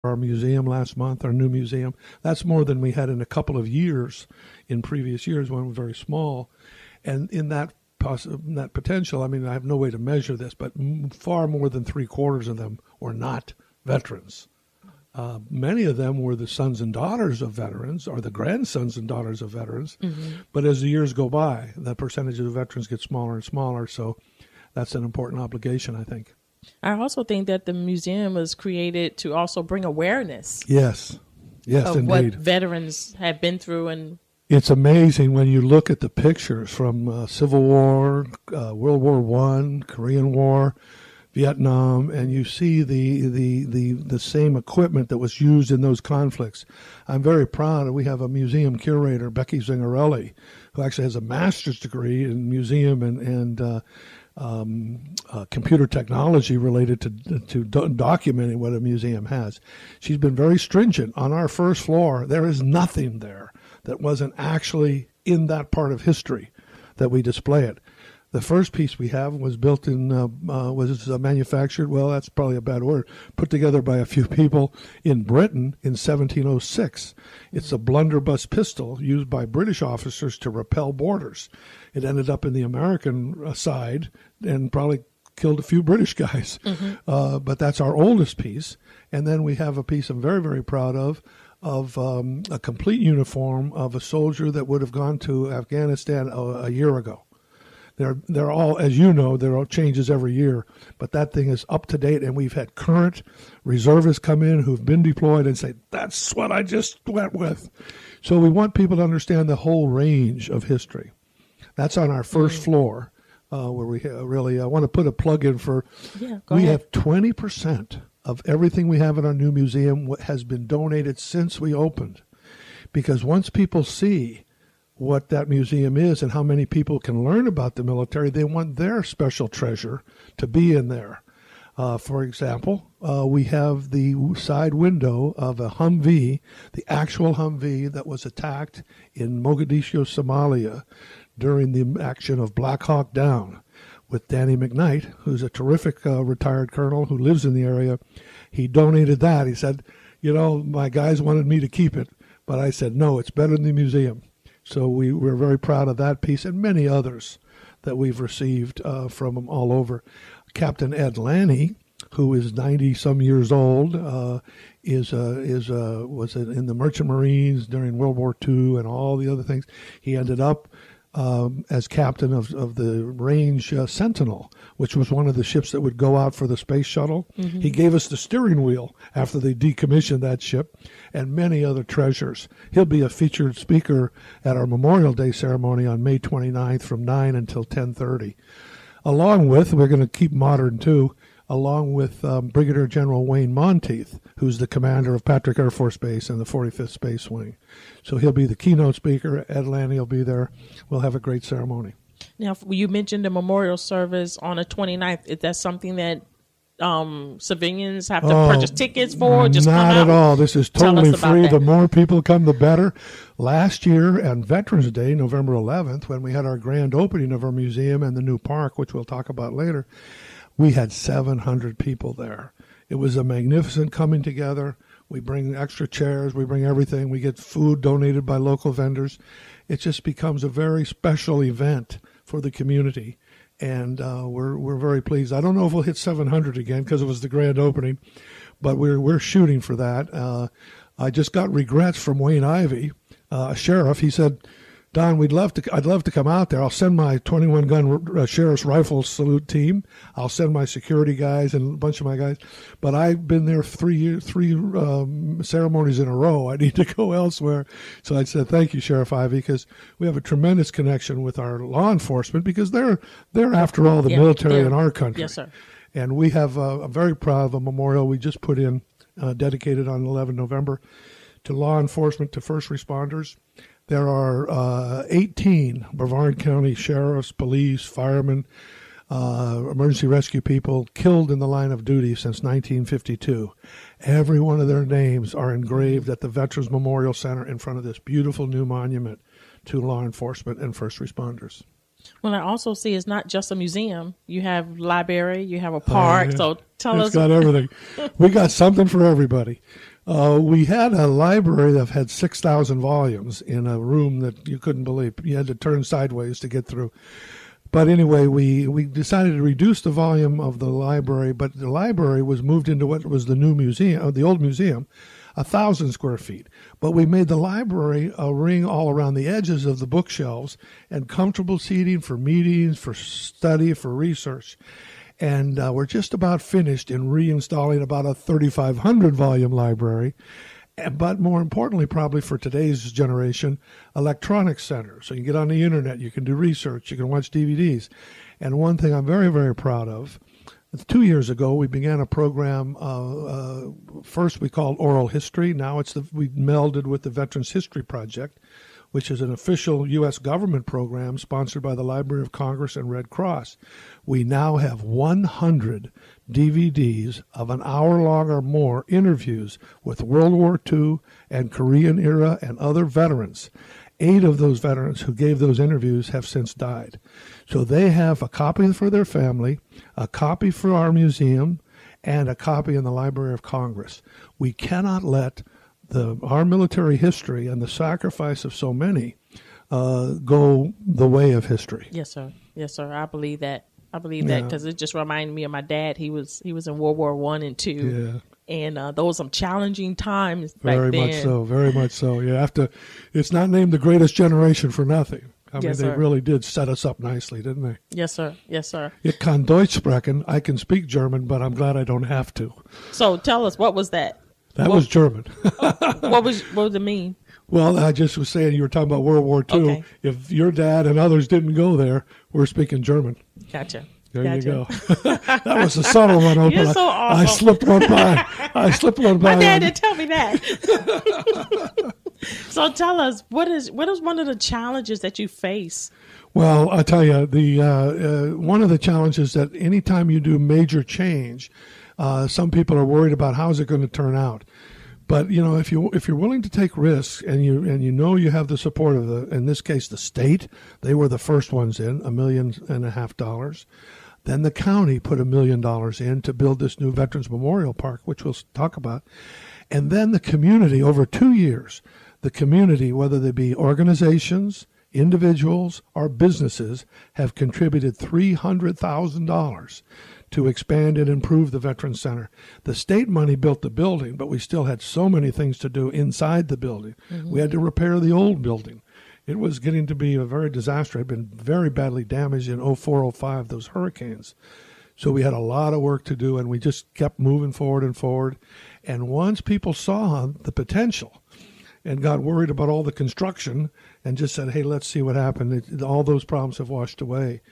our museum last month, our new museum. That's more than we had in a couple of years in previous years when we were very small. And in that potential, I mean, I have no way to measure this, but far more than three-quarters of them were not veterans. Many of them were the sons and daughters of veterans or the grandsons and daughters of veterans. Mm-hmm. But as the years go by, the percentage of veterans gets smaller and smaller. So that's an important obligation, I think. I also think that the museum was created to also bring awareness. Yes, of indeed. What veterans have been through. And it's amazing when you look at the pictures from Civil War, World War I, Korean War, Vietnam, and you see the same equipment that was used in those conflicts. I'm very proud. We have a museum curator, Becky Zingarelli, who actually has a master's degree in museum and computer technology related to documenting what a museum has. She's been very stringent. On our first floor, there is nothing there that wasn't actually in that part of history that we display it. The first piece we have was built in, was manufactured, well, that's probably a bad word, put together by a few people in Britain in 1706. It's a blunderbuss pistol used by British officers to repel boarders. It ended up in the American side and probably killed a few British guys. Mm-hmm. But that's our oldest piece. And then we have a piece I'm very, very proud of a complete uniform of a soldier that would have gone to Afghanistan a year ago. They're all, as you know, there are changes every year, but that thing is up to date, and we've had current reservists come in who've been deployed and say, that's what I just went with. So we want people to understand the whole range of history. That's on our first floor, where we really, I want to put a plug in for, we have 20% of everything we have in our new museum has been donated since we opened. Because once people see what that museum is and how many people can learn about the military, they want their special treasure to be in there. For example, we have the side window of a Humvee, the actual Humvee that was attacked in Mogadishu, Somalia during the action of Black Hawk Down with Danny McKnight, who's a terrific retired colonel who lives in the area. He donated that. He said, my guys wanted me to keep it, but I said, no, it's better than the museum. So we're very proud of that piece and many others that we've received from them all over. Captain Ed Lanny, who is 90-some years old, was in the Merchant Marines during World War II and all the other things. He ended up as captain of the Range Sentinel, which was one of the ships that would go out for the space shuttle. Mm-hmm. He gave us the steering wheel after they decommissioned that ship, and many other treasures. He'll be a featured speaker at our Memorial Day ceremony on May 29th from 9 until 10:30. Along with, we're going to keep modern too, along with Brigadier General Wayne Monteith, who's the commander of Patrick Air Force Base and the 45th Space Wing. So he'll be the keynote speaker. Ed Lanny will be there. We'll have a great ceremony. Now, you mentioned the memorial service on the 29th. Is that something that civilians have to purchase tickets for? Just not at all. This is totally free. That. The more people come, the better. Last year on Veterans Day, November 11th, when we had our grand opening of our museum and the new park, which we'll talk about later, we had 700 people there. It was a magnificent coming together. We bring extra chairs. We bring everything. We get food donated by local vendors. It just becomes a very special event for the community. And we're very pleased. I don't know if we'll hit 700 again because it was the grand opening, but we're shooting for that. I just got regrets from Wayne Ivey, a sheriff. He said, Don, I'd love to come out there. I'll send my 21-gun sheriff's rifle salute team. I'll send my security guys and a bunch of my guys. But I've been there three ceremonies in a row. I need to go elsewhere. So I said, thank you, Sheriff Ivey, because we have a tremendous connection with our law enforcement because they're after all the military in our country. Yes, sir. And we have a very proud of a memorial we just put in, dedicated on 11 November to law enforcement, to first responders. There are 18 Brevard County sheriffs, police, firemen, emergency rescue people killed in the line of duty since 1952. Every one of their names are engraved at the Veterans Memorial Center in front of this beautiful new monument to law enforcement and first responders. Well, I also see it's not just a museum. You have library, you have a park. Yeah. So tell It's us. got everything. We got something for everybody. We had a library that had 6,000 volumes in a room that you couldn't believe. You had to turn sideways to get through. But anyway, we decided to reduce the volume of the library, but the library was moved into what was the new museum, the old museum, 1,000 square feet. But we made the library a ring all around the edges of the bookshelves and comfortable seating for meetings, for study, for research. And we're just about finished in reinstalling about a 3,500 volume library. But more importantly, probably for today's generation, electronic center. So you get on the internet, you can do research, you can watch DVDs. And one thing I'm very, very proud of, 2 years ago, we began a program. First, we called Oral History. Now we melded with the Veterans History Project, which is an official U.S. government program sponsored by the Library of Congress and Red Cross. We now have 100 DVDs of an hour long or more interviews with World War II and Korean era and other veterans. 8 of those veterans who gave those interviews have since died. So they have a copy for their family, a copy for our museum, and a copy in the Library of Congress. We cannot let our military history and the sacrifice of so many go the way of history. Yes, sir. Yes, sir. I believe that. I believe that because it just reminded me of my dad. He was in World War I and II. Yeah. And those were some challenging times back then. Very much so. You have to. It's not named the greatest generation for nothing. I mean, Yes, they sir. really did set us up nicely, didn't they? Yes, sir. Yes, sir. Ich kann Deutsch sprechen. I can speak German, but I'm glad I don't have to. So tell us, what was that? That was German. What does it mean? Well, I just was saying, you were talking about World War II. Okay. If your dad and others didn't go there, we're speaking German. Gotcha. There Gotcha. you go. That was a subtle one, Opal. You're so I awesome. slipped one by. My dad didn't tell me that. So tell us, what is one of the challenges that you face? Well, I tell you, the one of the challenges that anytime you do major change, some people are worried about how's it going to turn out. But you know, if you're willing to take risks and you know you have the support of in this case the state, they were the first ones in $1.5 million. Then the county put $1 million in to build this new Veterans Memorial Park, which we'll talk about. And then the community, over 2 years, the community, whether they be organizations, individuals, or businesses, have contributed $300,000 to expand and improve the Veterans Center. The state money built the building, but we still had so many things to do inside the building. Mm-hmm. We had to repair the old building. It was getting to be a very disaster. It had been very badly damaged in 04, 05, those hurricanes. So we had a lot of work to do, and we just kept moving forward and forward. And once people saw the potential and got worried about all the construction and just said, hey, let's see what happened, all those problems have washed away.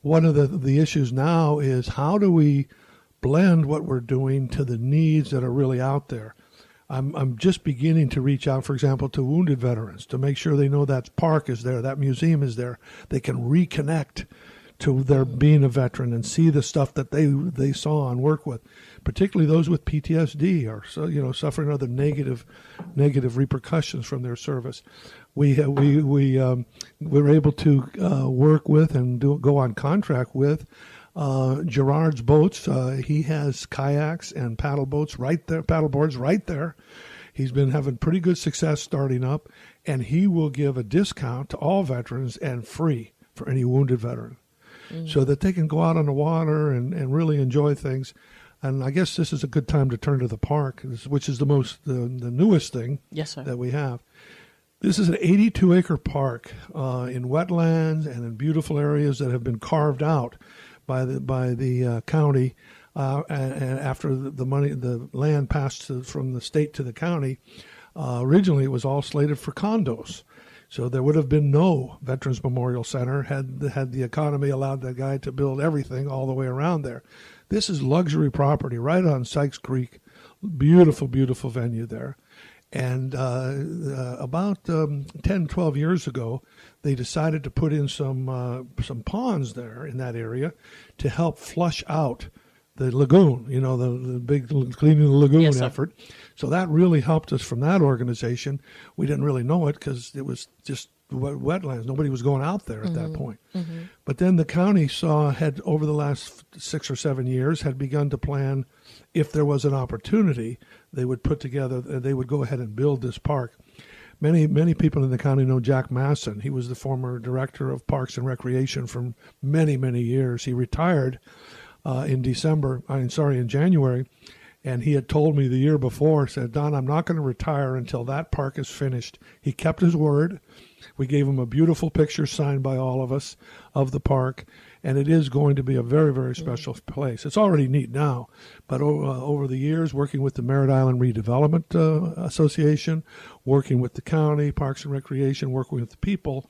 One of the issues now is how do we blend what we're doing to the needs that are really out there? I'm just beginning to reach out, for example, to wounded veterans to make sure they know that park is there, that museum is there. They can reconnect to their being a veteran and see the stuff that they saw and work with, particularly those with PTSD or suffering other negative repercussions from their service. We were able to work with and go on contract with Gerard's Boats. He has kayaks and paddleboards right there. He's been having pretty good success starting up, and he will give a discount to all veterans and free for any wounded veteran, so that they can go out on the water and really enjoy things. And I guess this is a good time to turn to the park, which is the newest thing that we have. This is an 82-acre park in wetlands and in beautiful areas that have been carved out by the county. And after the land passed from the state to the county, originally it was all slated for condos. So there would have been no Veterans Memorial Center had the economy allowed that guy to build everything all the way around there. This is luxury property right on Sykes Creek. Beautiful, beautiful venue there. And about 10, 12 years ago, they decided to put in some ponds there in that area to help flush out the lagoon, the big cleaning the lagoon effort. So that really helped us from that organization. We didn't really know it because it was just wetlands. Nobody was going out there at that point. But then the county had over the last 6 or 7 years, had begun to plan, if there was an opportunity, they would go ahead and build this park. Many people in the county know Jack Masson. He was the former director of Parks and Recreation for many, many years. He retired in January, and he had told me the year before, said, Don, I'm not going to retire until that park is finished. He kept his word. We gave him a beautiful picture signed by all of us of the park, and it is going to be a very, very special place. It's already neat now, but over the years, working with the Merritt Island Redevelopment Association, working with the county, Parks and Recreation, working with the people,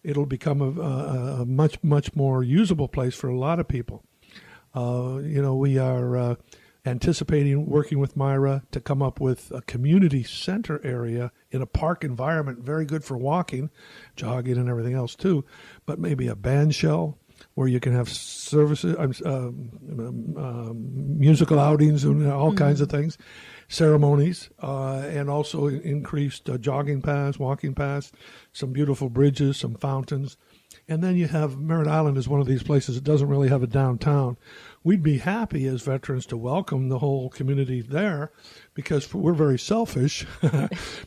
it'll become a much, much more usable place for a lot of people. We are anticipating working with Myra to come up with a community center area in a park environment, very good for walking, jogging, and everything else too, but maybe a band shell where you can have services, musical outings and all kinds of things, ceremonies, and also increased jogging paths, walking paths, some beautiful bridges, some fountains. And then you have Merritt Island is one of these places that doesn't really have a downtown. We'd be happy as veterans to welcome the whole community there because we're very selfish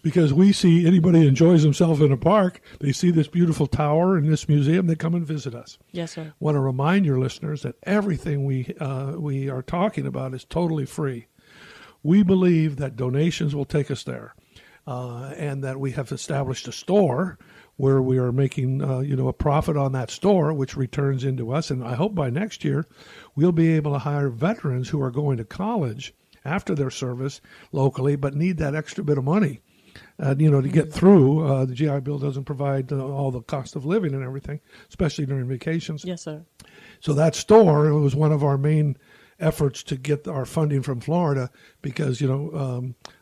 because we see anybody enjoys themselves in a park, they see this beautiful tower and this museum, they come and visit us. Yes, sir. Want to remind your listeners that everything we are talking about is totally free. We believe that donations will take us there and that we have established a store where we are making, a profit on that store, which returns into us. And I hope by next year, we'll be able to hire veterans who are going to college after their service locally, but need that extra bit of money, to get through. The GI Bill doesn't provide all the cost of living and everything, especially during vacations. Yes, sir. So that store, it was one of our main efforts to get our funding from Florida because,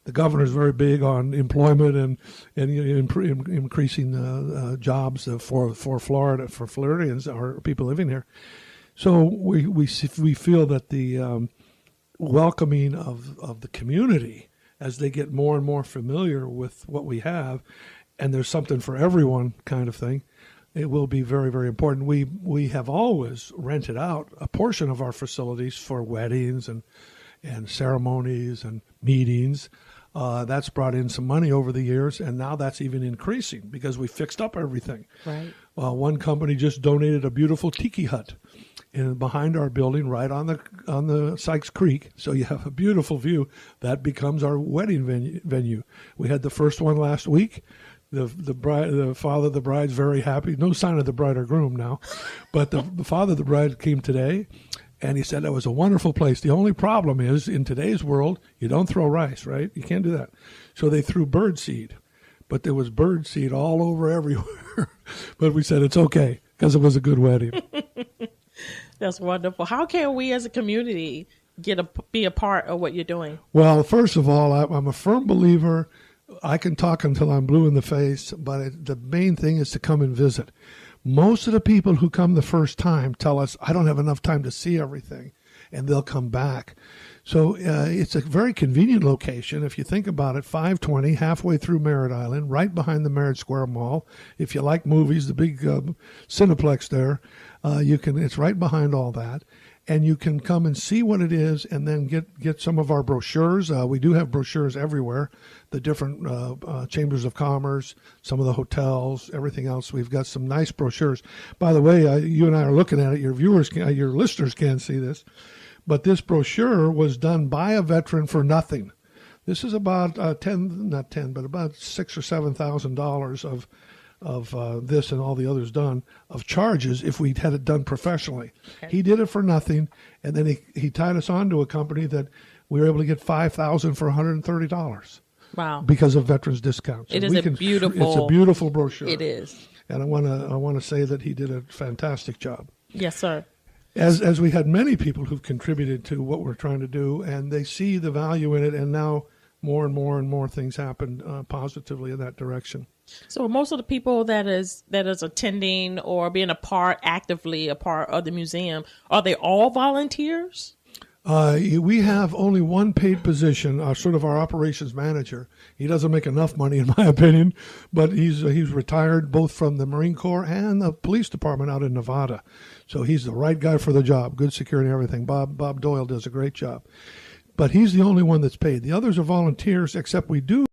the governor is very big on employment and increasing jobs for Florida, for Floridians or people living here. So we feel that the welcoming of the community as they get more and more familiar with what we have, and there's something for everyone kind of thing, it will be very, very important. We have always rented out a portion of our facilities for weddings and ceremonies and meetings. That's brought in some money over the years, and now that's even increasing because we fixed up everything. Right. One company just donated a beautiful tiki hut behind our building, right on the Sykes Creek. So you have a beautiful view. That becomes our wedding venue. We had the first one last week. The father of the bride's very happy. No sign of the bride or groom now, but the father of the bride came today, and he said that was a wonderful place. The only problem is in today's world, you don't throw rice, right? You can't do that. So they threw bird seed, but there was bird seed all over everywhere. But we said it's okay because it was a good wedding. That's wonderful. How can we as a community be a part of what you're doing? Well, first of all, I'm a firm believer. I can talk until I'm blue in the face, but the main thing is to come and visit. Most of the people who come the first time tell us, I don't have enough time to see everything, and they'll come back. So it's a very convenient location. If you think about it, 520, halfway through Merritt Island, right behind the Merritt Square Mall. If you like movies, the big Cineplex there, it's right behind all that. And you can come and see what it is and then get some of our brochures. We do have brochures everywhere, the different chambers of commerce, some of the hotels, everything else. We've got some nice brochures. By the way, you and I are looking at it. Your listeners can't see this. But this brochure was done by a veteran for nothing. This is about about $6,000 or $7,000 of this and all the others done of charges if we had it done professionally. Okay. He did it for nothing, and then he tied us on to a company that we were able to get $5,000 for $130. Wow! Because of veterans discounts. It is beautiful. It's a beautiful brochure. It is, and I want to say that he did a fantastic job. Yes, sir. As we had many people who've contributed to what we're trying to do, and they see the value in it, and now more and more things happen positively in that direction. So most of the people that is attending or being actively a part of the museum, are they all volunteers? We have only one paid position, sort of our operations manager. He doesn't make enough money, in my opinion, but he's retired both from the Marine Corps and the police department out in Nevada. So he's the right guy for the job. Good security and everything. Bob Doyle does a great job. But he's the only one that's paid. The others are volunteers, except we do